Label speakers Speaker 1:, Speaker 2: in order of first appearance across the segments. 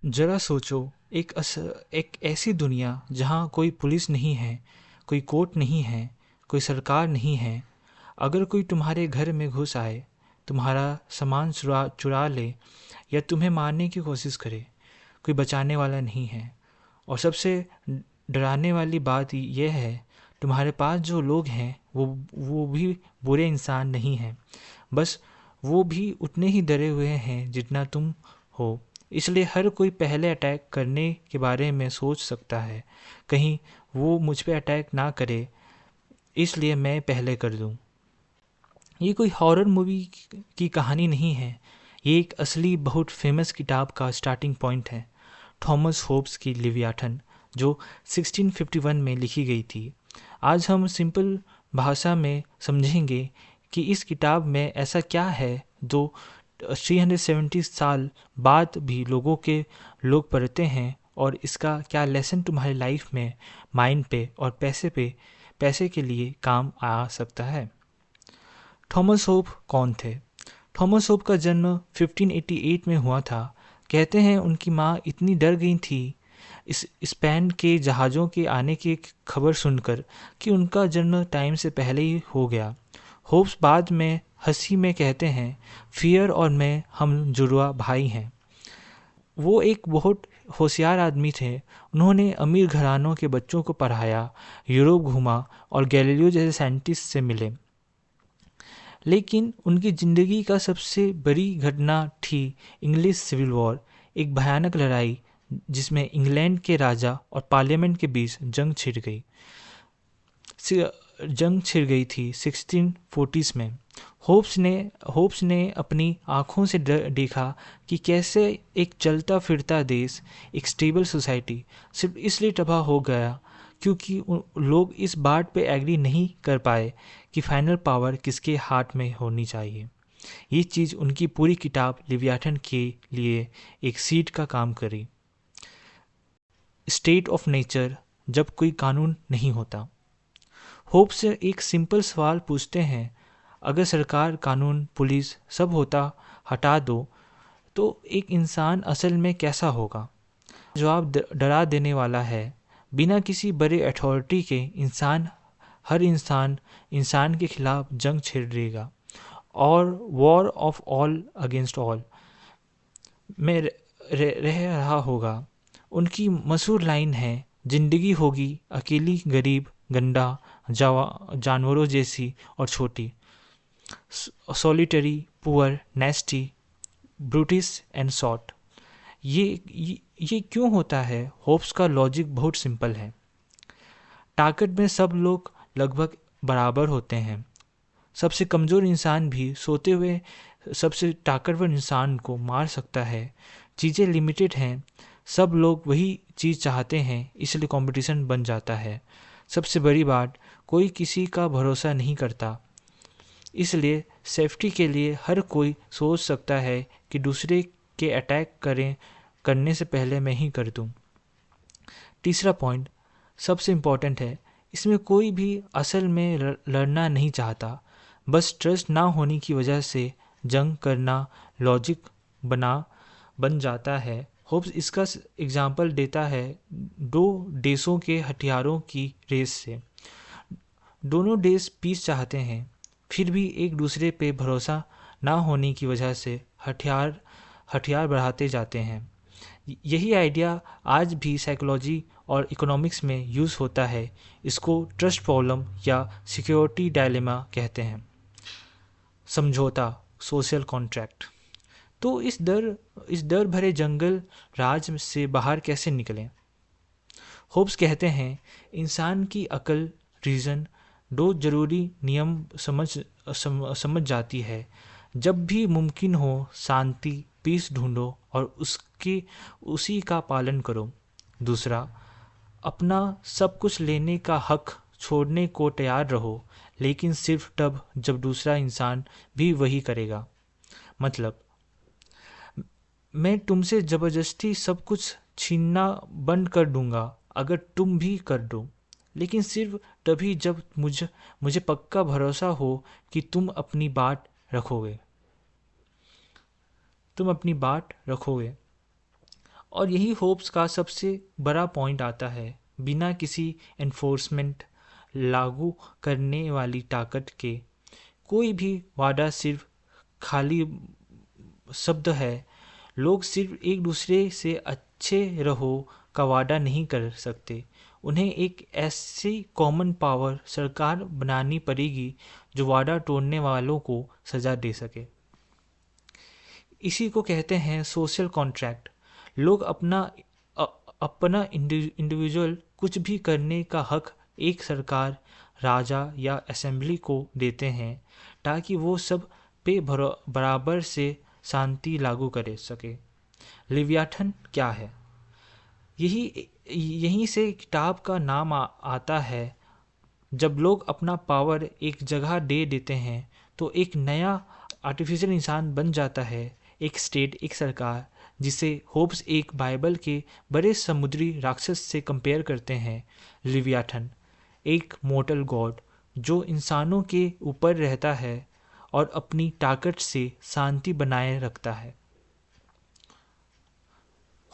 Speaker 1: जरा सोचो, एक ऐसी दुनिया जहाँ कोई पुलिस नहीं है, कोई कोर्ट नहीं है, कोई सरकार नहीं है। अगर कोई तुम्हारे घर में घुस आए, तुम्हारा सामान चुरा चुरा ले या तुम्हें मारने की कोशिश करे, कोई बचाने वाला नहीं है। और सबसे डराने वाली बात यह है, तुम्हारे पास जो लोग हैं वो भी बुरे इंसान नहीं हैं। बस वो भी उतने ही डरे हुए हैं जितना तुम हो। इसलिए हर कोई पहले अटैक करने के बारे में सोच सकता है, कहीं वो मुझ पे अटैक ना करे, इसलिए मैं पहले कर दूं। ये कोई हॉरर मूवी की कहानी नहीं है, ये एक असली बहुत फेमस किताब का स्टार्टिंग पॉइंट है। थॉमस होब्स की लिवियाथन, जो 1651 में लिखी गई थी। आज हम सिंपल भाषा में समझेंगे कि इस किताब में ऐसा क्या है जो 370 साल बाद भी लोग पढ़ते हैं, और इसका क्या लेसन तुम्हारी लाइफ में, माइंड पे और पैसे के लिए काम आ सकता है। थॉमस होप कौन थे? थॉमस होप का जन्म 1588 में हुआ था। कहते हैं उनकी माँ इतनी डर गई थी इस स्पेन के जहाज़ों के आने की खबर सुनकर कि उनका जन्म टाइम से पहले ही हो गया। होप्स बाद में हंसी में कहते हैं, फियर और मैं हम जुड़वा भाई हैं। वो एक बहुत होशियार आदमी थे। उन्होंने अमीर घरानों के बच्चों को पढ़ाया, यूरोप घूमा और गैलीलियो जैसे साइंटिस्ट से मिले। लेकिन उनकी ज़िंदगी का सबसे बड़ी घटना थी इंग्लिश सिविल वॉर, एक भयानक लड़ाई जिसमें इंग्लैंड के राजा और पार्लियामेंट के बीच जंग छिड़ गई थी 1640s में। होप्स ने अपनी आँखों से देखा कि कैसे एक चलता फिरता देश, एक स्टेबल सोसाइटी सिर्फ इसलिए तबाह हो गया क्योंकि लोग इस बात पे एग्री नहीं कर पाए कि फाइनल पावर किसके हाथ में होनी चाहिए। ये चीज़ उनकी पूरी किताब लिवियाथन के लिए एक सीड का काम करी। स्टेट ऑफ नेचर, जब कोई कानून नहीं होता। होप से एक सिंपल सवाल पूछते हैं, अगर सरकार, कानून, पुलिस सब होता हटा दो तो एक इंसान असल में कैसा होगा? जवाब डरा देने वाला है। बिना किसी बड़े अथॉरिटी के हर इंसान इंसान के खिलाफ जंग छेड़ेगा, और war of all against all में रह रहा होगा। उनकी मशहूर लाइन है, जिंदगी होगी अकेली, गरीब, गंदा, जानवरों जैसी और छोटी, solitary, poor, nasty, brutish and short. ये क्यों होता है? होप्स का लॉजिक बहुत सिंपल है। ताकत में सब लोग लगभग बराबर होते हैं। सबसे कमज़ोर इंसान भी सोते हुए सबसे ताकतवर इंसान को मार सकता है। चीज़ें लिमिटेड हैं, सब लोग वही चीज़ चाहते हैं, इसलिए कंपटीशन बन जाता है। सबसे बड़ी बात, कोई किसी का भरोसा नहीं करता, इसलिए सेफ्टी के लिए हर कोई सोच सकता है कि दूसरे के अटैक करने से पहले मैं ही कर दूं। तीसरा पॉइंट सबसे इम्पॉर्टेंट है, इसमें कोई भी असल में लड़ना नहीं चाहता, बस ट्रस्ट ना होने की वजह से जंग करना लॉजिक बन जाता है। होप्स इसका एग्जाम्पल देता है दो देशों के हथियारों की रेस से। दोनों देश पीस चाहते हैं, फिर भी एक दूसरे पे भरोसा ना होने की वजह से हथियार बढ़ाते जाते हैं। यही आइडिया आज भी साइकोलॉजी और इकोनॉमिक्स में यूज़ होता है। इसको ट्रस्ट प्रॉब्लम या सिक्योरिटी डायलेमा कहते हैं। समझौता, सोशल कॉन्ट्रैक्ट। तो इस डर भरे जंगल राज से बाहर कैसे निकलें? होब्स कहते हैं, इंसान की अकल, रीज़न, दो जरूरी नियम समझ जाती है। जब भी मुमकिन हो शांति, पीस ढूंढो और उसी का पालन करो। दूसरा, अपना सब कुछ लेने का हक छोड़ने को तैयार रहो, लेकिन सिर्फ तब जब दूसरा इंसान भी वही करेगा। मतलब, मैं तुमसे ज़बरदस्ती सब कुछ छीनना बंद कर दूंगा अगर तुम भी कर दो, लेकिन सिर्फ तभी जब मुझे पक्का भरोसा हो कि तुम अपनी बात रखोगे। और यही होप्स का सबसे बड़ा पॉइंट आता है। बिना किसी एनफोर्समेंट लागू करने वाली ताकत के कोई भी वादा सिर्फ खाली शब्द है। लोग सिर्फ एक दूसरे से अच्छे रहो का वादा नहीं कर सकते। उन्हें एक ऐसी कॉमन पावर सरकार बनानी पड़ेगी जो वादा तोड़ने वालों को सजा दे सके। इसी को कहते हैं सोशल कॉन्ट्रैक्ट। लोग अपना इंडिविजुअल कुछ भी करने का हक एक सरकार, राजा या असेंबली को देते हैं ताकि वो सब पे बराबर से शांति लागू कर सके। लिव्याथन क्या है? यहीं से किताब का नाम आता है। जब लोग अपना पावर एक जगह दे देते हैं तो एक नया आर्टिफिशियल इंसान बन जाता है, एक स्टेट, एक सरकार, जिसे होब्स एक बाइबल के बड़े समुद्री राक्षस से कंपेयर करते हैं। लिव्याथन एक मोर्टल गॉड जो इंसानों के ऊपर रहता है और अपनी ताकत से शांति बनाए रखता है।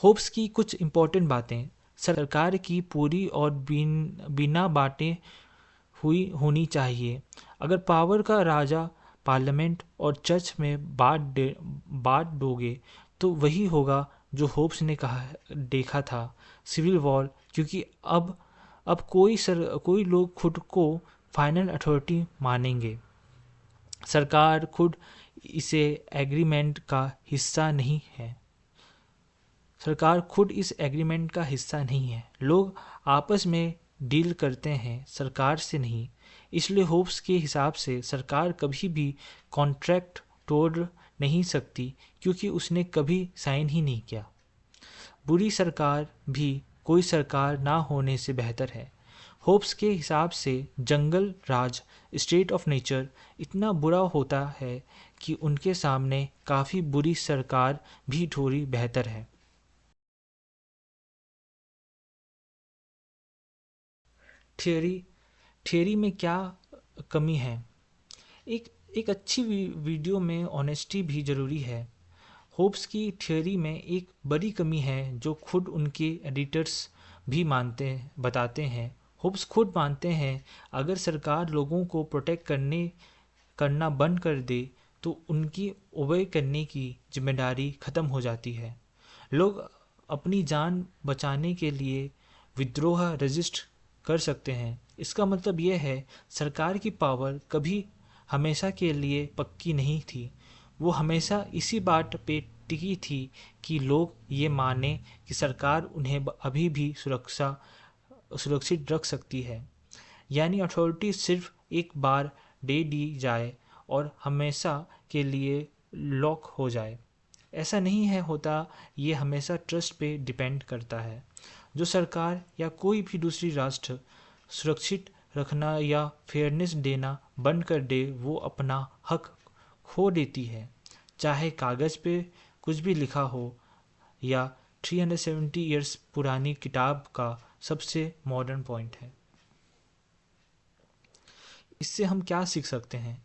Speaker 1: होप्स की कुछ इम्पोर्टेंट बातें। सरकार की पूरी और बिना बातें होनी चाहिए। अगर पावर का राजा पार्लियामेंट और चर्च में बांट दोगे तो वही होगा जो होप्स ने देखा था, सिविल वॉर। क्योंकि अब कोई लोग खुद को फाइनल अथॉरिटी मानेंगे। सरकार खुद इसे एग्रीमेंट का हिस्सा नहीं है। सरकार खुद इस एग्रीमेंट का हिस्सा नहीं है। लोग आपस में डील करते हैं, सरकार से नहीं। इसलिए होप्स के हिसाब से सरकार कभी भी कॉन्ट्रैक्ट तोड़ नहीं सकती क्योंकि उसने कभी साइन ही नहीं किया। बुरी सरकार भी कोई सरकार ना होने से बेहतर है। होप्स के हिसाब से जंगल राज, स्टेट ऑफ नेचर इतना बुरा होता है कि उनके सामने काफ़ी बुरी सरकार भी थोड़ी बेहतर है। थियरी में क्या कमी है? एक अच्छी वीडियो में ऑनेस्टी भी ज़रूरी है। होप्स की थियरी में एक बड़ी कमी है जो खुद उनके एडिटर्स भी बताते हैं। होप्स खुद मानते हैं अगर सरकार लोगों को प्रोटेक्ट करना बंद कर दे तो उनकी ओबे करने की जिम्मेदारी ख़त्म हो जाती है। लोग अपनी जान बचाने के लिए विद्रोह रजिस्ट कर सकते हैं। इसका मतलब यह है सरकार की पावर कभी हमेशा के लिए पक्की नहीं थी। वो हमेशा इसी बात पे टिकी थी कि लोग ये माने कि सरकार उन्हें अभी भी सुरक्षित रख सकती है। यानी अथॉरिटी सिर्फ एक बार दे दी जाए और हमेशा के लिए लॉक हो जाए, ऐसा नहीं है होता। ये हमेशा ट्रस्ट पे डिपेंड करता है। जो सरकार या कोई भी दूसरी राष्ट्र सुरक्षित रखना या फेयरनेस देना बंद कर दे वो अपना हक खो देती है, चाहे कागज़ पे कुछ भी लिखा हो या 370 ईयर्स पुरानी किताब का सबसे मॉडर्न पॉइंट है। इससे हम क्या सीख सकते हैं?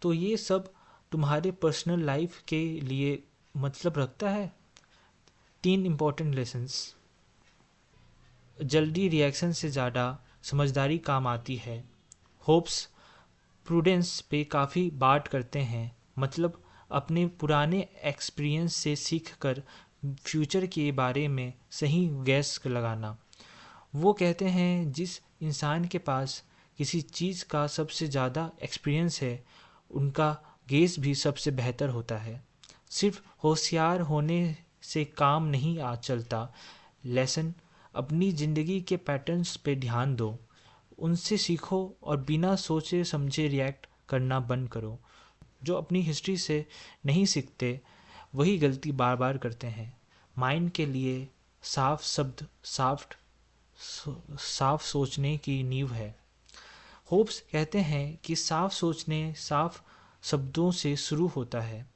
Speaker 1: तो ये सब तुम्हारे पर्सनल लाइफ के लिए मतलब रखता है। 3 इम्पॉर्टेंट लेसन्स। जल्दी रिएक्शन से ज़्यादा समझदारी काम आती है। होप्स प्रूडेंस पे काफ़ी बात करते हैं, मतलब अपने पुराने एक्सपीरियंस से सीख कर फ्यूचर के बारे में सही गैस लगाना। वो कहते हैं जिस इंसान के पास किसी चीज़ का सबसे ज़्यादा एक्सपीरियंस है उनका गेस भी सबसे बेहतर होता है। सिर्फ होशियार होने से काम नहीं चलता। लेसन अपनी ज़िंदगी के पैटर्न्स पे ध्यान दो, उनसे सीखो और बिना सोचे समझे रिएक्ट करना बंद करो। जो अपनी हिस्ट्री से नहीं सीखते वही गलती बार बार करते हैं। माइंड के लिए साफ शब्द साफ सोचने की नींव है। होप्स कहते हैं कि साफ सोचने साफ शब्दों से शुरू होता है।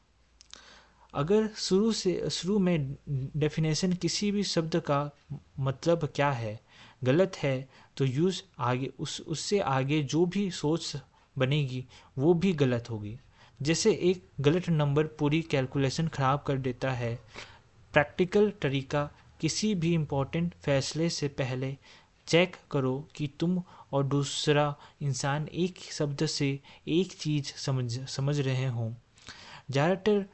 Speaker 1: अगर शुरू में डेफिनेशन किसी भी शब्द का मतलब क्या है गलत है तो यूज़ आगे उससे आगे जो भी सोच बनेगी वो भी गलत होगी। जैसे एक गलत नंबर पूरी कैलकुलेशन ख़राब कर देता है, प्रैक्टिकल तरीका किसी भी इम्पोर्टेंट फैसले से पहले चेक करो कि तुम और दूसरा इंसान एक शब्द से एक चीज़ समझ रहे हों। ज़्यादातर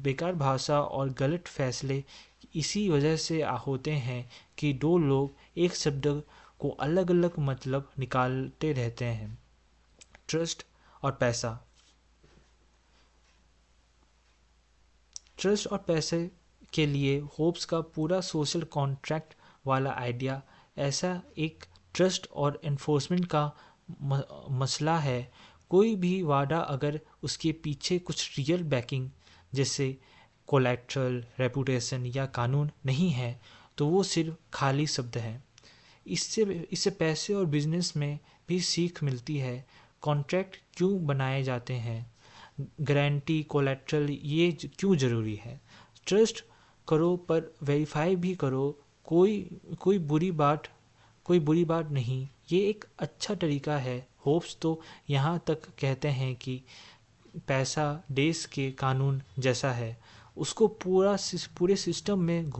Speaker 1: बेकार भाषा और गलत फैसले इसी वजह से होते हैं कि दो लोग एक शब्द को अलग अलग मतलब निकालते रहते हैं। ट्रस्ट और पैसा। ट्रस्ट और पैसे के लिए होप्स का पूरा सोशल कॉन्ट्रैक्ट वाला आइडिया ऐसा एक ट्रस्ट और एनफोर्समेंट का मसला है। कोई भी वादा अगर उसके पीछे कुछ रियल बैकिंग जैसे कोलैटरल, रेपुटेशन या कानून नहीं है तो वो सिर्फ खाली शब्द है। इससे इससे पैसे और बिजनेस में भी सीख मिलती है। कॉन्ट्रैक्ट क्यों बनाए जाते हैं, गारंटी, कोलैटरल ये क्यों ज़रूरी है। ट्रस्ट करो पर वेरीफाई भी करो। कोई कोई बुरी बात कोई बुरी बात नहीं, ये एक अच्छा तरीका है। होप्स तो यहाँ तक कहते हैं कि पैसा देश के कानून जैसा है, उसको पूरे सिस्टम में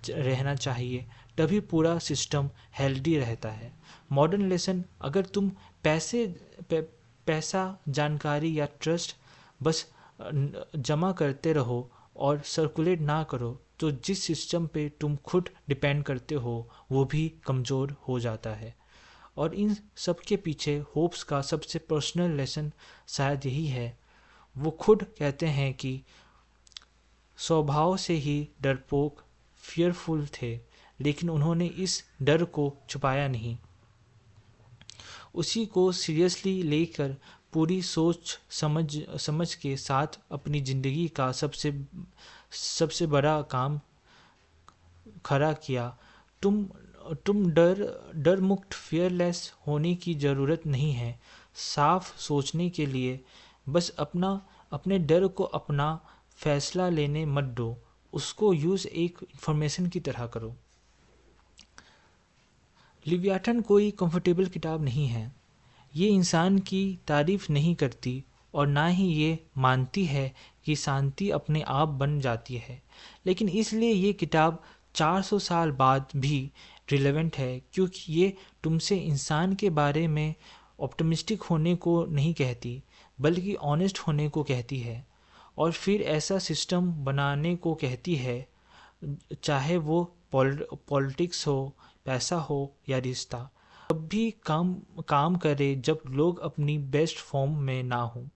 Speaker 1: रहना चाहिए, तभी पूरा सिस्टम हेल्दी रहता है। मॉडर्न लेसन, अगर तुम पैसा, जानकारी या ट्रस्ट बस जमा करते रहो और सर्कुलेट ना करो तो जिस सिस्टम पे तुम खुद डिपेंड करते हो वो भी कमज़ोर हो जाता है। और इन सब के पीछे होप्स का सबसे पर्सनल लेसन शायद यही है। वो खुद कहते हैं कि स्वभाव से ही डरपोक, फियरफुल थे, लेकिन उन्होंने इस डर को छुपाया नहीं। उसी को सीरियसली लेकर पूरी सोच समझ के साथ अपनी ज़िंदगी का सबसे बड़ा काम खड़ा किया। तुम डर मुक्त फियरलेस होने की ज़रूरत नहीं है। साफ सोचने के लिए बस अपने डर को अपना फैसला लेने मत दो, उसको यूज़ एक इंफॉर्मेशन की तरह करो। लिव्याटन कोई कंफर्टेबल किताब नहीं है। ये इंसान की तारीफ नहीं करती और ना ही ये मानती है कि शांति अपने आप बन जाती है, लेकिन इसलिए ये किताब 400 साल बाद भी रिलेवेंट है, क्योंकि ये तुमसे इंसान के बारे में ऑप्टिमिस्टिक होने को नहीं कहती, बल्कि ऑनेस्ट होने को कहती है। और फिर ऐसा सिस्टम बनाने को कहती है, चाहे वो पॉलिटिक्स हो, पैसा हो या रिश्ता, तब भी काम करे जब लोग अपनी बेस्ट फॉर्म में ना हो।